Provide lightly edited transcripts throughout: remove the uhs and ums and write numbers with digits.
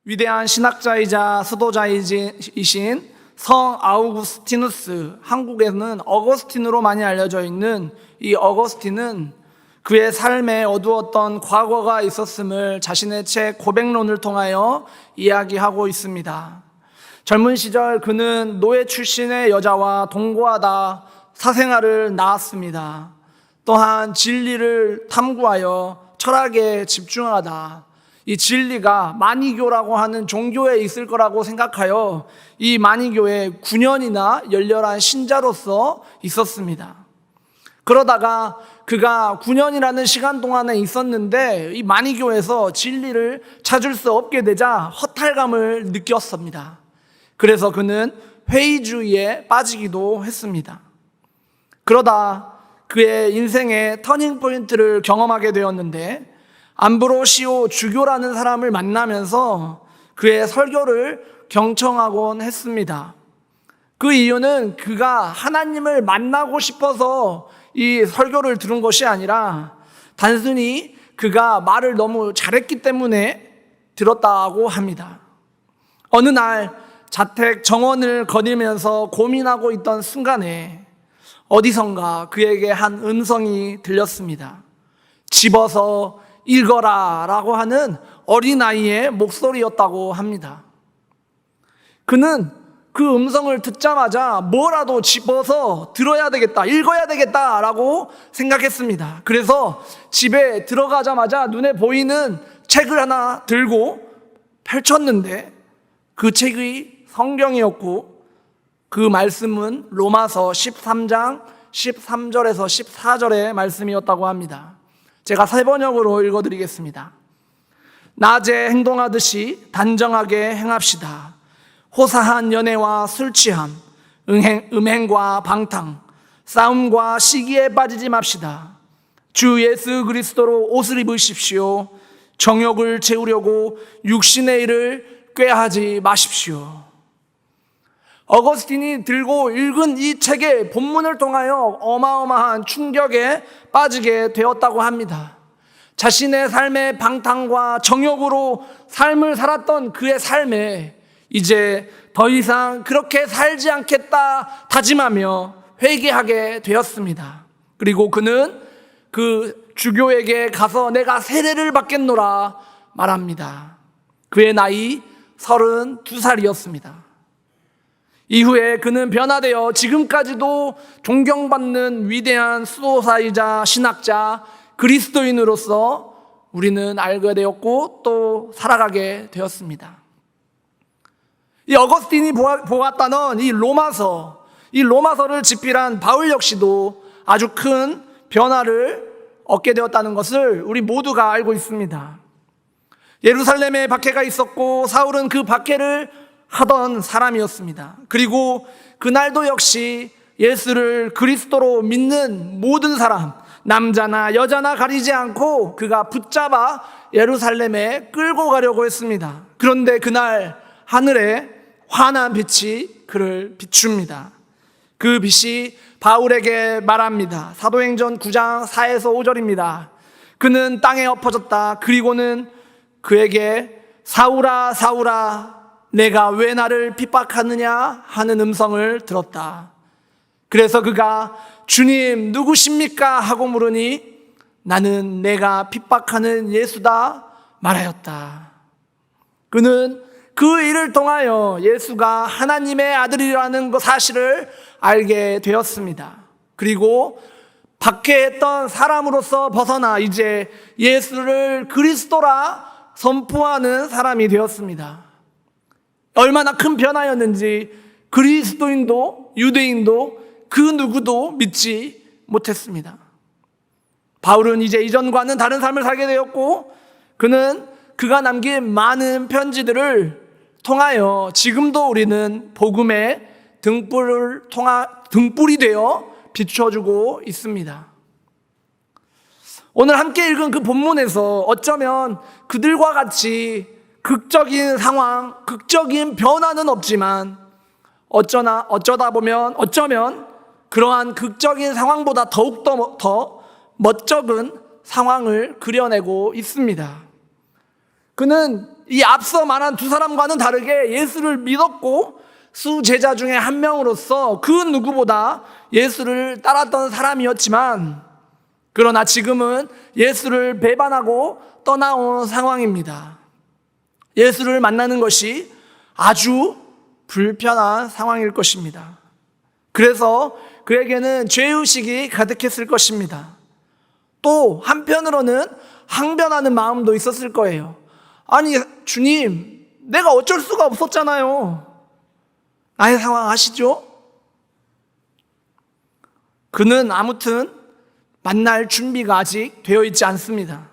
위대한 신학자이자 수도자이신 성 아우구스티누스, 한국에는 어거스틴으로 많이 알려져 있는 이 어거스틴은 그의 삶에 어두웠던 과거가 있었음을 자신의 책 고백론을 통하여 이야기하고 있습니다. 젊은 시절 그는 노예 출신의 여자와 동거하다 사생활을 낳았습니다. 또한 진리를 탐구하여 철학에 집중하다 이 진리가 마니교라고 하는 종교에 있을 거라고 생각하여 이 마니교에 9년이나 열렬한 신자로서 있었습니다. 그러다가 그가 9년이라는 시간 동안에 있었는데 이 마니교에서 진리를 찾을 수 없게 되자 허탈감을 느꼈습니다. 그래서 그는 회의주의에 빠지기도 했습니다. 그러다 그의 인생의 터닝포인트를 경험하게 되었는데 암브로시오 주교라는 사람을 만나면서 그의 설교를 경청하곤 했습니다. 그 이유는 그가 하나님을 만나고 싶어서 이 설교를 들은 것이 아니라 단순히 그가 말을 너무 잘했기 때문에 들었다고 합니다. 어느 날 자택 정원을 거닐면서 고민하고 있던 순간에 어디선가 그에게 한 음성이 들렸습니다. 집어서 읽어라 라고 하는 어린아이의 목소리였다고 합니다. 그는 그 음성을 듣자마자 뭐라도 집어서 들어야 되겠다, 읽어야 되겠다 라고 생각했습니다. 그래서 집에 들어가자마자 눈에 보이는 책을 하나 들고 펼쳤는데 그 책이 성경이었고 그 말씀은 로마서 13장 13절에서 14절의 말씀이었다고 합니다. 제가 세 번역으로 읽어드리겠습니다. 낮에 행동하듯이 단정하게 행합시다. 호사한 연애와 술 취함, 음행과 방탕, 싸움과 시기에 빠지지 맙시다. 주 예수 그리스도로 옷을 입으십시오. 정욕을 채우려고 육신의 일을 꾀하지 마십시오. 어거스틴이 들고 읽은 이 책의 본문을 통하여 어마어마한 충격에 빠지게 되었다고 합니다. 자신의 삶의 방탕과 정욕으로 삶을 살았던 그의 삶에 이제 더 이상 그렇게 살지 않겠다 다짐하며 회개하게 되었습니다. 그리고 그는 그 주교에게 가서 내가 세례를 받겠노라 말합니다. 그의 나이 32살이었습니다. 이후에 그는 변화되어 지금까지도 존경받는 위대한 수도사이자 신학자 그리스도인으로서 우리는 알게 되었고 또 살아가게 되었습니다. 이 어거스틴이 보았다는 이 로마서를 집필한 바울 역시도 아주 큰 변화를 얻게 되었다는 것을 우리 모두가 알고 있습니다. 예루살렘에 박해가 있었고 사울은 그 박해를 하던 사람이었습니다. 그리고 그날도 역시 예수를 그리스도로 믿는 모든 사람, 남자나 여자나 가리지 않고 그가 붙잡아 예루살렘에 끌고 가려고 했습니다. 그런데 그날 하늘에 환한 빛이 그를 비춥니다. 그 빛이 바울에게 말합니다. 사도행전 9장 4에서 5절입니다. 그는 땅에 엎어졌다. 그리고는 그에게 사울아 사울아 내가 왜 나를 핍박하느냐 하는 음성을 들었다. 그래서 그가 주님 누구십니까 하고 물으니 나는 내가 핍박하는 예수다 말하였다. 그는 그 일을 통하여 예수가 하나님의 아들이라는 사실을 알게 되었습니다. 그리고 박해했던 사람으로서 벗어나 이제 예수를 그리스도라 선포하는 사람이 되었습니다. 얼마나 큰 변화였는지 그리스도인도 유대인도 그 누구도 믿지 못했습니다. 바울은 이제 이전과는 다른 삶을 살게 되었고 그는 그가 남긴 많은 편지들을 통하여 지금도 우리는 복음의 등불이 되어 비춰주고 있습니다. 오늘 함께 읽은 그 본문에서 어쩌면 그들과 같이 극적인 상황, 극적인 변화는 없지만 어쩌면 그러한 극적인 상황보다 더욱더 더 멋쩍은 상황을 그려내고 있습니다. 그는 이 앞서 말한 두 사람과는 다르게 예수를 믿었고 수제자 중에 한 명으로서 그 누구보다 예수를 따랐던 사람이었지만, 그러나 지금은 예수를 배반하고 떠나온 상황입니다. 예수를 만나는 것이 아주 불편한 상황일 것입니다. 그래서 그에게는 죄의식이 가득했을 것입니다. 또 한편으로는 항변하는 마음도 있었을 거예요. 아니 주님, 내가 어쩔 수가 없었잖아요. 나의 상황 아시죠? 그는 아무튼 만날 준비가 아직 되어 있지 않습니다.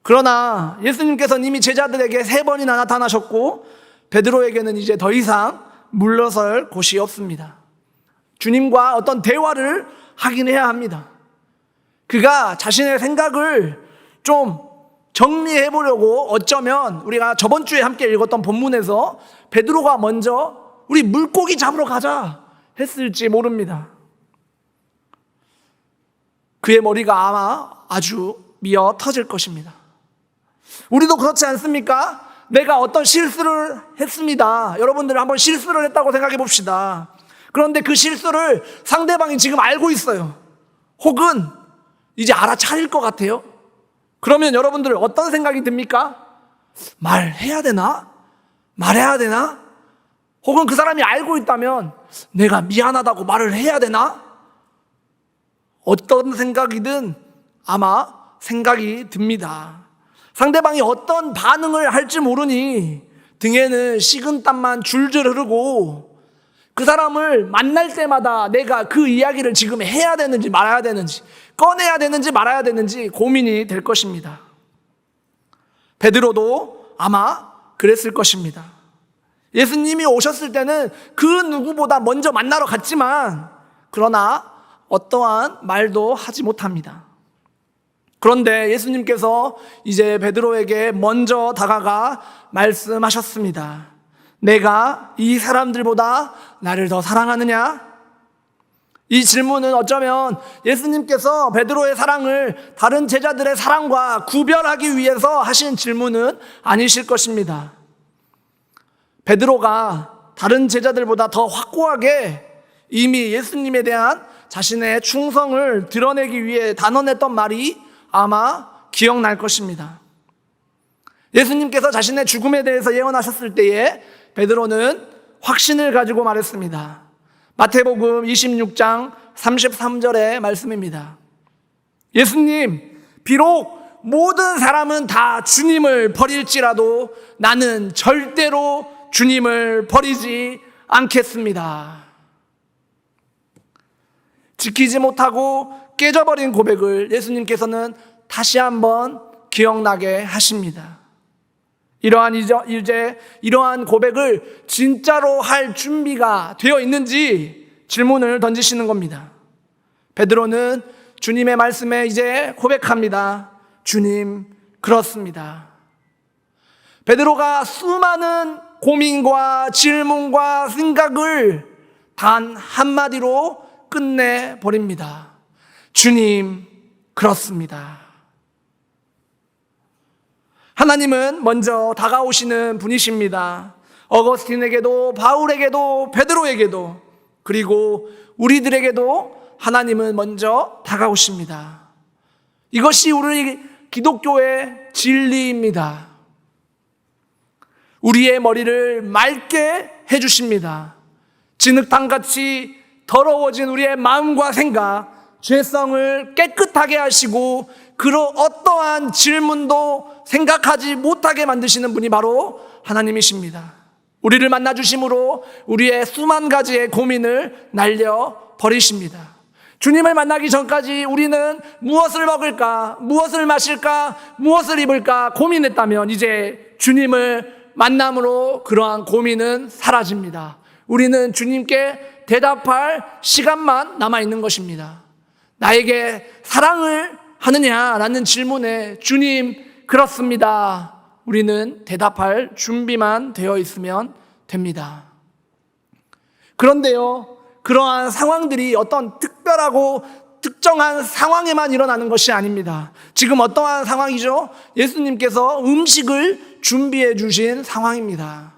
그러나 예수님께서는 이미 제자들에게 3번이나 나타나셨고 베드로에게는 이제 더 이상 물러설 곳이 없습니다. 주님과 어떤 대화를 하긴 해야 합니다. 그가 자신의 생각을 좀 정리해 보려고, 어쩌면 우리가 저번 주에 함께 읽었던 본문에서 베드로가 먼저 우리 물고기 잡으러 가자 했을지 모릅니다. 그의 머리가 아마 아주 미어 터질 것입니다. 우리도 그렇지 않습니까? 내가 어떤 실수를 했습니다. 여러분들 한번 실수를 했다고 생각해 봅시다. 그런데 그 실수를 상대방이 지금 알고 있어요. 혹은 이제 알아차릴 것 같아요. 그러면 여러분들 어떤 생각이 듭니까? 말해야 되나? 말해야 되나? 혹은 그 사람이 알고 있다면 내가 미안하다고 말을 해야 되나? 어떤 생각이든 아마 생각이 듭니다. 상대방이 어떤 반응을 할지 모르니 등에는 식은땀만 줄줄 흐르고, 그 사람을 만날 때마다 내가 그 이야기를 지금 해야 되는지 말아야 되는지, 꺼내야 되는지 말아야 되는지 고민이 될 것입니다. 베드로도 아마 그랬을 것입니다. 예수님이 오셨을 때는 그 누구보다 먼저 만나러 갔지만, 그러나 어떠한 말도 하지 못합니다. 그런데 예수님께서 이제 베드로에게 먼저 다가가 말씀하셨습니다. 내가 이 사람들보다 나를 더 사랑하느냐? 이 질문은 어쩌면 예수님께서 베드로의 사랑을 다른 제자들의 사랑과 구별하기 위해서 하신 질문은 아니실 것입니다. 베드로가 다른 제자들보다 더 확고하게 이미 예수님에 대한 자신의 충성을 드러내기 위해 단언했던 말이 아마 기억날 것입니다. 예수님께서 자신의 죽음에 대해서 예언하셨을 때에 베드로는 확신을 가지고 말했습니다. 마태복음 26장 33절의 말씀입니다. 예수님, 비록 모든 사람은 다 주님을 버릴지라도 나는 절대로 주님을 버리지 않겠습니다. 지키지 못하고 깨져버린 고백을 예수님께서는 다시 한번 기억나게 하십니다. 이러한 고백을 진짜로 할 준비가 되어 있는지 질문을 던지시는 겁니다. 베드로는 주님의 말씀에 이제 고백합니다. 주님, 그렇습니다. 베드로가 수많은 고민과 질문과 생각을 단 한마디로 끝내버립니다. 주님, 그렇습니다. 하나님은 먼저 다가오시는 분이십니다. 어거스틴에게도, 바울에게도, 베드로에게도, 그리고 우리들에게도 하나님은 먼저 다가오십니다. 이것이 우리 기독교의 진리입니다. 우리의 머리를 맑게 해주십니다. 진흙탕같이 더러워진 우리의 마음과 생각, 죄성을 깨끗하게 하시고 어떠한 질문도 생각하지 못하게 만드시는 분이 바로 하나님이십니다. 우리를 만나주심으로 우리의 수만 가지의 고민을 날려버리십니다. 주님을 만나기 전까지 우리는 무엇을 먹을까, 무엇을 마실까, 무엇을 입을까 고민했다면 이제 주님을 만남으로 그러한 고민은 사라집니다. 우리는 주님께 대답할 시간만 남아있는 것입니다. 나에게 사랑을 하느냐라는 질문에 주님, 그렇습니다. 우리는 대답할 준비만 되어 있으면 됩니다. 그런데요, 그러한 상황들이 어떤 특별하고 특정한 상황에만 일어나는 것이 아닙니다. 지금 어떠한 상황이죠? 예수님께서 음식을 준비해 주신 상황입니다.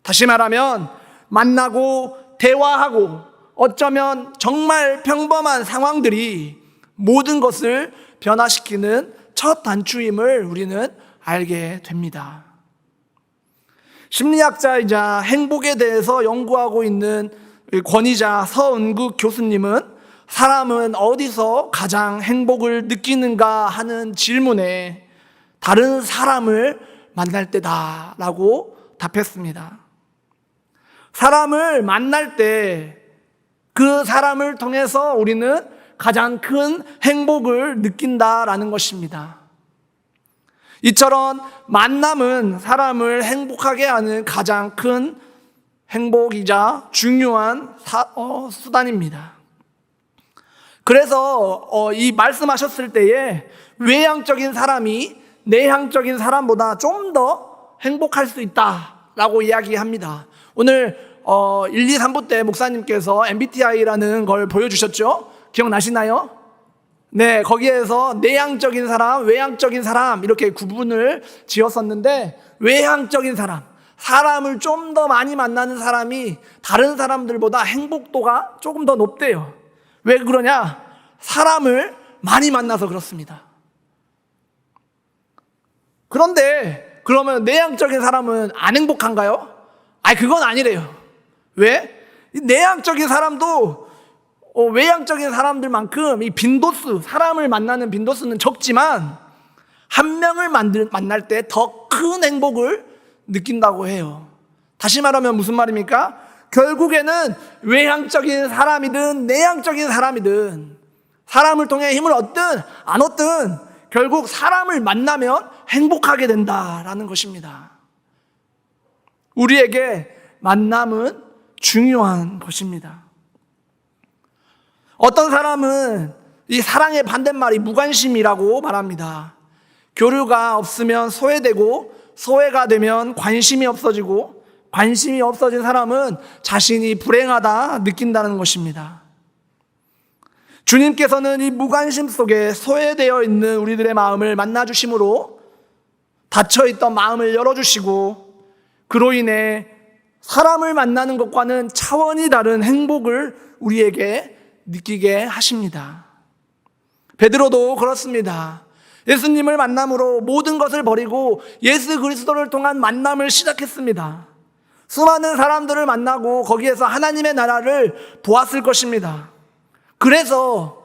다시 말하면 만나고 대화하고 어쩌면 정말 평범한 상황들이 모든 것을 변화시키는 첫 단추임을 우리는 알게 됩니다. 심리학자이자 행복에 대해서 연구하고 있는 권위자 서은국 교수님은 사람은 어디서 가장 행복을 느끼는가 하는 질문에 다른 사람을 만날 때다라고 답했습니다. 사람을 만날 때 그 사람을 통해서 우리는 가장 큰 행복을 느낀다라는 것입니다. 이처럼 만남은 사람을 행복하게 하는 가장 큰 행복이자 중요한 수단입니다. 그래서 이 말씀하셨을 때에 외향적인 사람이 내향적인 사람보다 좀 더 행복할 수 있다라고 이야기합니다. 오늘 1, 2, 3부 때 목사님께서 MBTI라는 걸 보여주셨죠? 기억나시나요? 네, 거기에서 내향적인 사람, 외향적인 사람 이렇게 구분을 지었었는데 외향적인 사람, 사람을 좀 더 많이 만나는 사람이 다른 사람들보다 행복도가 조금 더 높대요. 왜 그러냐? 사람을 많이 만나서 그렇습니다. 그런데 그러면 내향적인 사람은 안 행복한가요? 그건 아니래요. 왜? 내향적인 사람도 외향적인 사람들만큼 이 빈도수, 사람을 만나는 빈도수는 적지만 한 명을 만날 때 더 큰 행복을 느낀다고 해요. 다시 말하면 무슨 말입니까? 결국에는 외향적인 사람이든 내향적인 사람이든 사람을 통해 힘을 얻든 안 얻든 결국 사람을 만나면 행복하게 된다라는 것입니다. 우리에게 만남은 중요한 것입니다. 어떤 사람은 이 사랑의 반대말이 무관심이라고 말합니다. 교류가 없으면 소외되고 소외가 되면 관심이 없어지고 관심이 없어진 사람은 자신이 불행하다 느낀다는 것입니다. 주님께서는 이 무관심 속에 소외되어 있는 우리들의 마음을 만나주심으로 닫혀있던 마음을 열어주시고 그로 인해 사람을 만나는 것과는 차원이 다른 행복을 우리에게 느끼게 하십니다. 베드로도 그렇습니다. 예수님을 만남으로 모든 것을 버리고 예수 그리스도를 통한 만남을 시작했습니다. 수많은 사람들을 만나고 거기에서 하나님의 나라를 보았을 것입니다. 그래서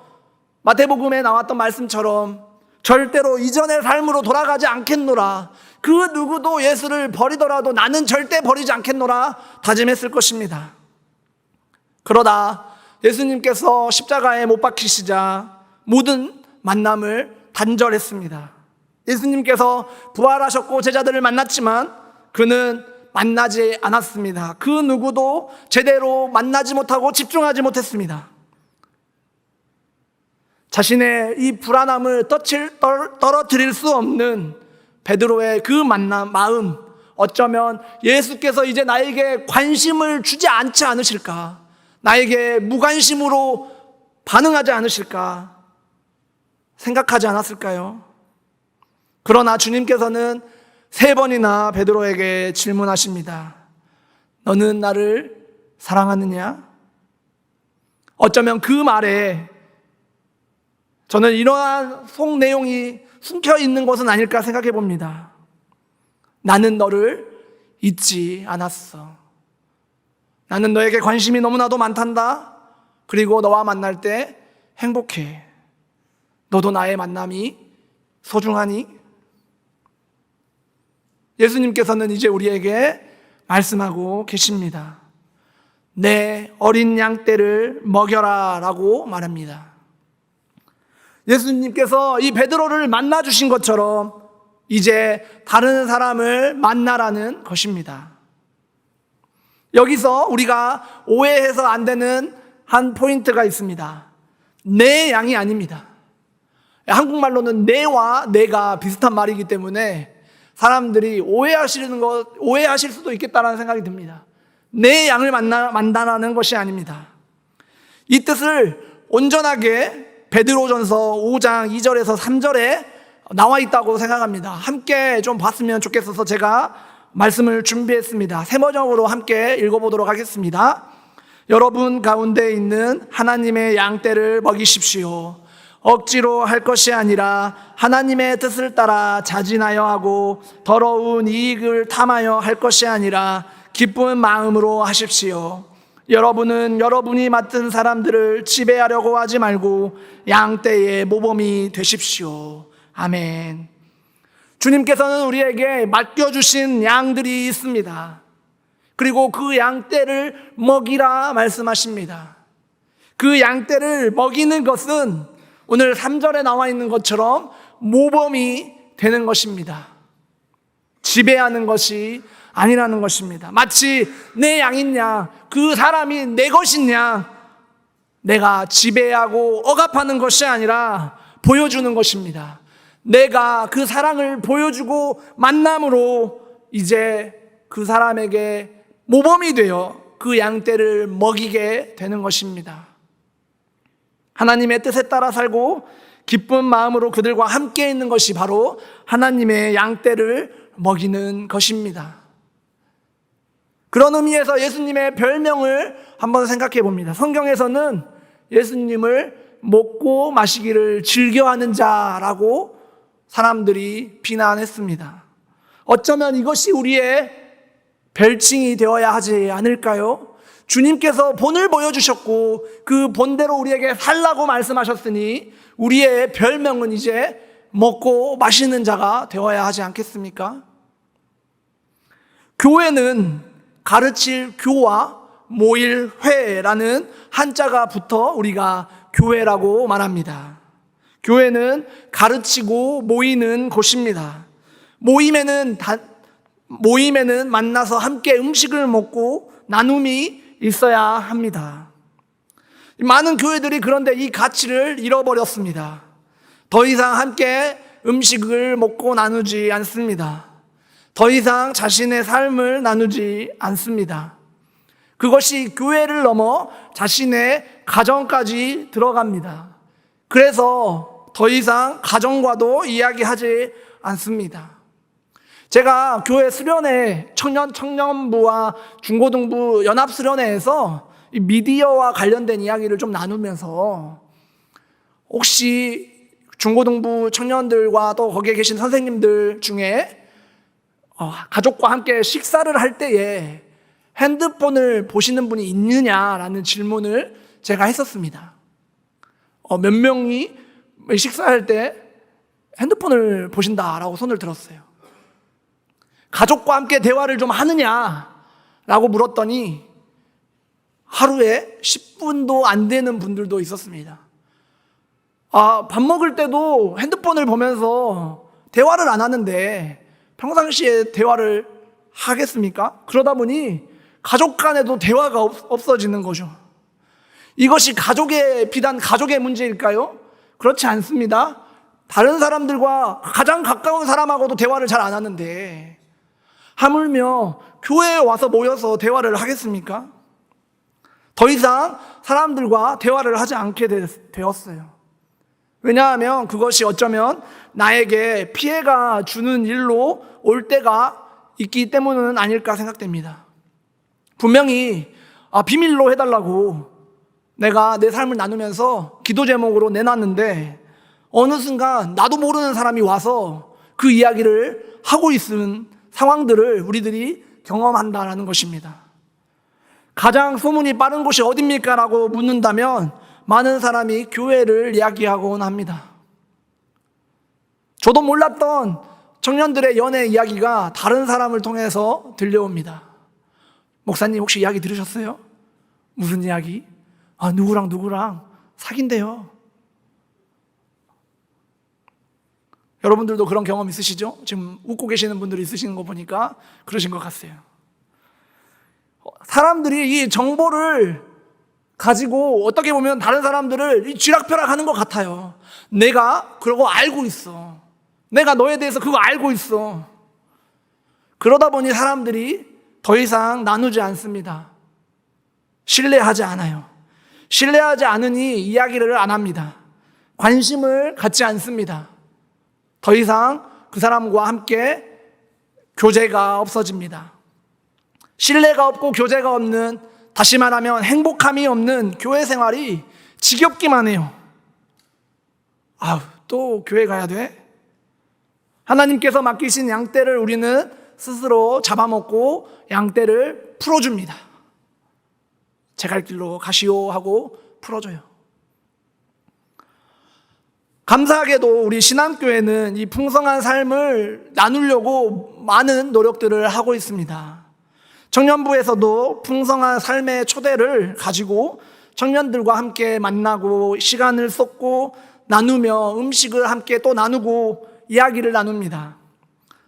마태복음에 나왔던 말씀처럼 절대로 이전의 삶으로 돌아가지 않겠노라, 그 누구도 예수를 버리더라도 나는 절대 버리지 않겠노라 다짐했을 것입니다. 그러다 예수님께서 십자가에 못 박히시자 모든 만남을 단절했습니다. 예수님께서 부활하셨고 제자들을 만났지만 그는 만나지 않았습니다. 그 누구도 제대로 만나지 못하고 집중하지 못했습니다. 자신의 이 불안함을 떨어뜨릴 수 없는 베드로의 그 마음, 어쩌면 예수께서 이제 나에게 관심을 주지 않지 않으실까, 나에게 무관심으로 반응하지 않으실까 생각하지 않았을까요? 그러나 주님께서는 3번이나 베드로에게 질문하십니다. 너는 나를 사랑하느냐? 어쩌면 그 말에 저는 이러한 속 내용이 숨겨 있는 것은 아닐까 생각해 봅니다. 나는 너를 잊지 않았어. 나는 너에게 관심이 너무나도 많단다. 그리고 너와 만날 때 행복해. 너도 나의 만남이 소중하니? 예수님께서는 이제 우리에게 말씀하고 계십니다. 내 어린 양 떼를 먹여라 라고 말합니다. 예수님께서 이 베드로를 만나주신 것처럼 이제 다른 사람을 만나라는 것입니다. 여기서 우리가 오해해서 안 되는 한 포인트가 있습니다. 내 양이 아닙니다. 한국말로는 내와 내가 비슷한 말이기 때문에 사람들이 오해하실 수도 있겠다는 생각이 듭니다. 내 양을 만나라는 것이 아닙니다. 이 뜻을 온전하게 베드로전서 5장 2절에서 3절에 나와 있다고 생각합니다. 함께 좀 봤으면 좋겠어서 제가 말씀을 준비했습니다. 세번역으로 함께 읽어보도록 하겠습니다. 여러분 가운데 있는 하나님의 양떼를 먹이십시오. 억지로 할 것이 아니라 하나님의 뜻을 따라 자진하여 하고 더러운 이익을 탐하여 할 것이 아니라 기쁜 마음으로 하십시오. 여러분은 여러분이 맡은 사람들을 지배하려고 하지 말고 양떼의 모범이 되십시오. 아멘. 주님께서는 우리에게 맡겨주신 양들이 있습니다. 그리고 그 양떼를 먹이라 말씀하십니다. 그 양떼를 먹이는 것은 오늘 3절에 나와 있는 것처럼 모범이 되는 것입니다. 지배하는 것이 아니라는 것입니다. 마치 내 양인 양, 그 사람이 내 것인 양, 내가 지배하고 억압하는 것이 아니라 보여주는 것입니다. 내가 그 사랑을 보여주고 만남으로 이제 그 사람에게 모범이 되어 그 양떼를 먹이게 되는 것입니다. 하나님의 뜻에 따라 살고 기쁜 마음으로 그들과 함께 있는 것이 바로 하나님의 양떼를 먹이는 것입니다. 그런 의미에서 예수님의 별명을 한번 생각해 봅니다. 성경에서는 예수님을 먹고 마시기를 즐겨하는 자라고 사람들이 비난했습니다. 어쩌면 이것이 우리의 별칭이 되어야 하지 않을까요? 주님께서 본을 보여주셨고 그 본대로 우리에게 살라고 말씀하셨으니 우리의 별명은 이제 먹고 마시는 자가 되어야 하지 않겠습니까? 교회는 가르칠 교와 모일 회라는 한자가 붙어 우리가 교회라고 말합니다. 교회는 가르치고 모이는 곳입니다. 모임에는 만나서 함께 음식을 먹고 나눔이 있어야 합니다. 많은 교회들이 그런데 이 가치를 잃어버렸습니다. 더 이상 함께 음식을 먹고 나누지 않습니다. 더 이상 자신의 삶을 나누지 않습니다. 그것이 교회를 넘어 자신의 가정까지 들어갑니다. 그래서 더 이상 가정과도 이야기하지 않습니다. 제가 교회 수련회 청년부와 중고등부 연합수련회에서 미디어와 관련된 이야기를 좀 나누면서 혹시 중고등부 청년들과 또 거기에 계신 선생님들 중에 가족과 함께 식사를 할 때에 핸드폰을 보시는 분이 있느냐라는 질문을 제가 했었습니다. 몇 명이 식사할 때 핸드폰을 보신다라고 손을 들었어요. 가족과 함께 대화를 좀 하느냐라고 물었더니 하루에 10분도 안 되는 분들도 있었습니다. 밥 먹을 때도 핸드폰을 보면서 대화를 안 하는데 평상시에 대화를 하겠습니까? 그러다 보니 가족 간에도 대화가 없어지는 거죠. 이것이 비단 가족의 문제일까요? 그렇지 않습니다. 다른 사람들과 가장 가까운 사람하고도 대화를 잘 안 하는데 하물며 교회에 와서 모여서 대화를 하겠습니까? 더 이상 사람들과 대화를 하지 않게 되었어요. 왜냐하면 그것이 어쩌면 나에게 피해가 주는 일로 올 때가 있기 때문은 아닐까 생각됩니다. 분명히 비밀로 해달라고 내가 내 삶을 나누면서 기도 제목으로 내놨는데 어느 순간 나도 모르는 사람이 와서 그 이야기를 하고 있는 상황들을 우리들이 경험한다는 것입니다. 가장 소문이 빠른 곳이 어딥니까? 라고 묻는다면 많은 사람이 교회를 이야기하곤 합니다. 저도 몰랐던 청년들의 연애 이야기가 다른 사람을 통해서 들려옵니다. 목사님 혹시 이야기 들으셨어요? 무슨 이야기? 누구랑 사귄대요. 여러분들도 그런 경험 있으시죠? 지금 웃고 계시는 분들이 있으시는 거 보니까 그러신 것 같아요. 사람들이 이 정보를 가지고 어떻게 보면 다른 사람들을 쥐락펴락하는 것 같아요. 내가 그러고 알고 있어. 내가 너에 대해서 그거 알고 있어. 그러다 보니 사람들이 더 이상 나누지 않습니다. 신뢰하지 않아요. 신뢰하지 않으니 이야기를 안 합니다. 관심을 갖지 않습니다. 더 이상 그 사람과 함께 교제가 없어집니다. 신뢰가 없고 교제가 없는, 다시 말하면 행복함이 없는 교회 생활이 지겹기만 해요. 또 교회 가야 돼? 하나님께서 맡기신 양떼를 우리는 스스로 잡아먹고 양떼를 풀어줍니다. 제 갈 길로 가시오 하고 풀어줘요. 감사하게도 우리 신앙교회는 이 풍성한 삶을 나누려고 많은 노력들을 하고 있습니다. 청년부에서도 풍성한 삶의 초대를 가지고 청년들과 함께 만나고 시간을 쏟고 나누며 음식을 함께 또 나누고 이야기를 나눕니다.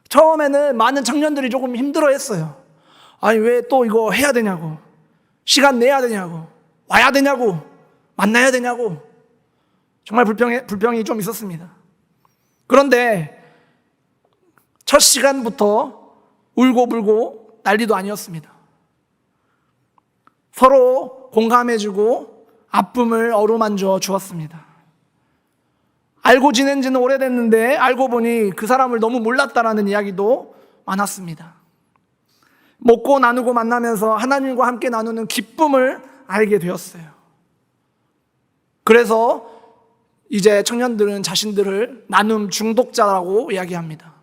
처음에는 많은 청년들이 조금 힘들어했어요. 아니 왜 또 이거 해야 되냐고, 시간 내야 되냐고, 와야 되냐고, 만나야 되냐고 정말 불평이 좀 있었습니다. 그런데 첫 시간부터 울고불고 난리도 아니었습니다. 서로 공감해주고 아픔을 어루만져 주었습니다. 알고 지낸 지는 오래됐는데 알고 보니 그 사람을 너무 몰랐다라는 이야기도 많았습니다. 먹고 나누고 만나면서 하나님과 함께 나누는 기쁨을 알게 되었어요. 그래서 이제 청년들은 자신들을 나눔 중독자라고 이야기합니다.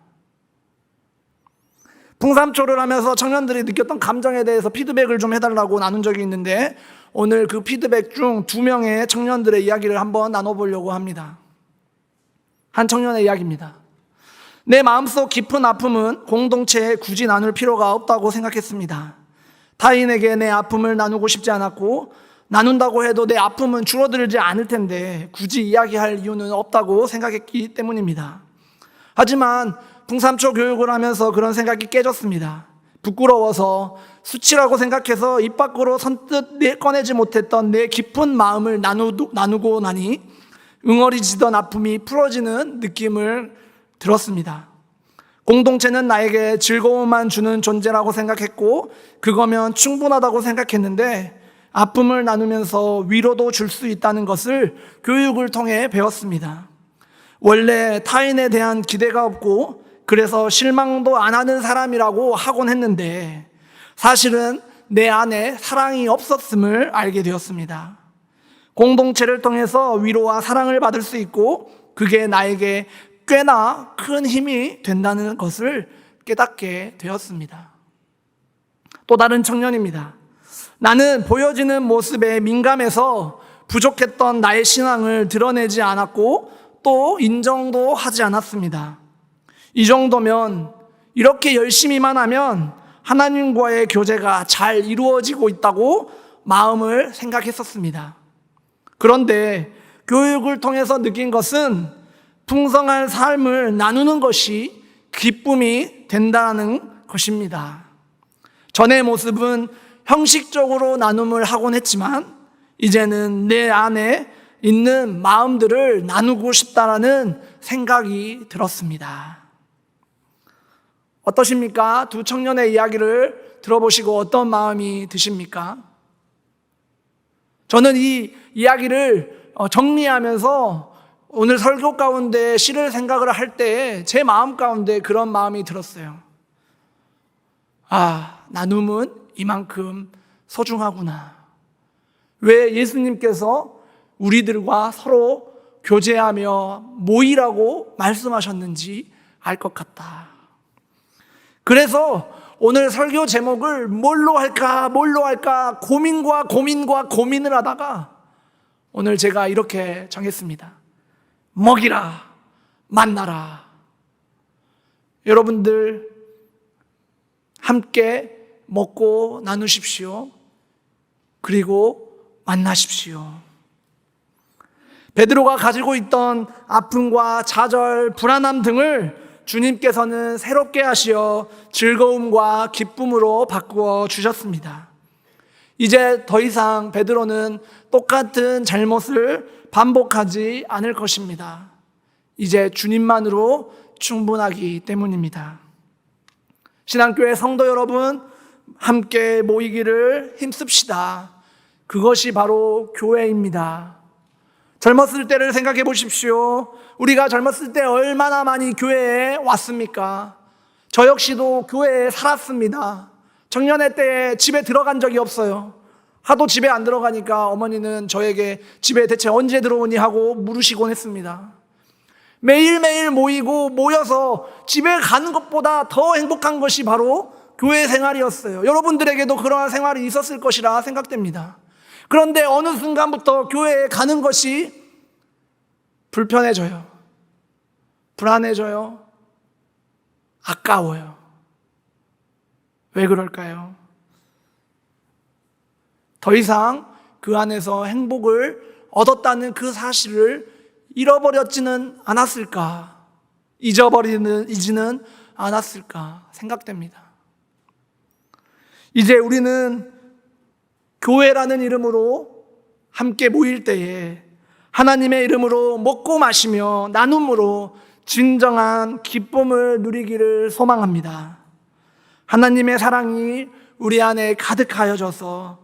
풍삼초를 하면서 청년들이 느꼈던 감정에 대해서 피드백을 좀 해달라고 나눈 적이 있는데 오늘 그 피드백 중 2명의 청년들의 이야기를 한번 나눠보려고 합니다. 한 청년의 이야기입니다. 내 마음속 깊은 아픔은 공동체에 굳이 나눌 필요가 없다고 생각했습니다. 타인에게 내 아픔을 나누고 싶지 않았고 나눈다고 해도 내 아픔은 줄어들지 않을 텐데 굳이 이야기할 이유는 없다고 생각했기 때문입니다. 하지만 풍삼초 교육을 하면서 그런 생각이 깨졌습니다. 부끄러워서 수치라고 생각해서 입 밖으로 선뜻 꺼내지 못했던 내 깊은 마음을 나누고 나니 응어리지던 아픔이 풀어지는 느낌을 들었습니다. 공동체는 나에게 즐거움만 주는 존재라고 생각했고 그거면 충분하다고 생각했는데 아픔을 나누면서 위로도 줄 수 있다는 것을 교육을 통해 배웠습니다. 원래 타인에 대한 기대가 없고 그래서 실망도 안 하는 사람이라고 하곤 했는데 사실은 내 안에 사랑이 없었음을 알게 되었습니다. 공동체를 통해서 위로와 사랑을 받을 수 있고 그게 나에게 꽤나 큰 힘이 된다는 것을 깨닫게 되었습니다. 또 다른 청년입니다. 나는 보여지는 모습에 민감해서 부족했던 나의 신앙을 드러내지 않았고 또 인정도 하지 않았습니다. 이 정도면 이렇게 열심히만 하면 하나님과의 교제가 잘 이루어지고 있다고 마음을 생각했었습니다. 그런데 교육을 통해서 느낀 것은 풍성한 삶을 나누는 것이 기쁨이 된다는 것입니다. 전의 모습은 형식적으로 나눔을 하곤 했지만 이제는 내 안에 있는 마음들을 나누고 싶다라는 생각이 들었습니다. 어떠십니까? 두 청년의 이야기를 들어보시고 어떤 마음이 드십니까? 저는 이 이야기를 정리하면서 오늘 설교 가운데 실을 생각을 할 때 제 마음 가운데 그런 마음이 들었어요. 나눔은 이만큼 소중하구나. 왜 예수님께서 우리들과 서로 교제하며 모이라고 말씀하셨는지 알 것 같다. 그래서 오늘 설교 제목을 뭘로 할까 고민을 하다가 오늘 제가 이렇게 정했습니다. 먹이라, 만나라. 여러분들 함께 먹고 나누십시오. 그리고 만나십시오. 베드로가 가지고 있던 아픔과 좌절, 불안함 등을 주님께서는 새롭게 하시어 즐거움과 기쁨으로 바꾸어 주셨습니다. 이제 더 이상 베드로는 똑같은 잘못을 반복하지 않을 것입니다. 이제 주님만으로 충분하기 때문입니다. 신앙교회 성도 여러분, 함께 모이기를 힘씁시다. 그것이 바로 교회입니다. 젊었을 때를 생각해 보십시오. 우리가 젊었을 때 얼마나 많이 교회에 왔습니까? 저 역시도 교회에 살았습니다. 청년회 때 집에 들어간 적이 없어요. 하도 집에 안 들어가니까 어머니는 저에게 집에 대체 언제 들어오니 하고 물으시곤 했습니다. 매일매일 모여서 집에 가는 것보다 더 행복한 것이 바로 교회 생활이었어요. 여러분들에게도 그러한 생활이 있었을 것이라 생각됩니다. 그런데 어느 순간부터 교회에 가는 것이 불편해져요. 불안해져요. 아까워요. 왜 그럴까요? 더 이상 그 안에서 행복을 얻었다는 그 사실을 잃어버렸지는 않았을까? 잊지는 않았을까 생각됩니다. 이제 우리는 교회라는 이름으로 함께 모일 때에 하나님의 이름으로 먹고 마시며 나눔으로 진정한 기쁨을 누리기를 소망합니다. 하나님의 사랑이 우리 안에 가득하여져서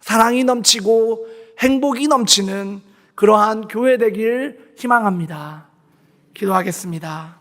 사랑이 넘치고 행복이 넘치는 그러한 교회 되길 희망합니다. 기도하겠습니다.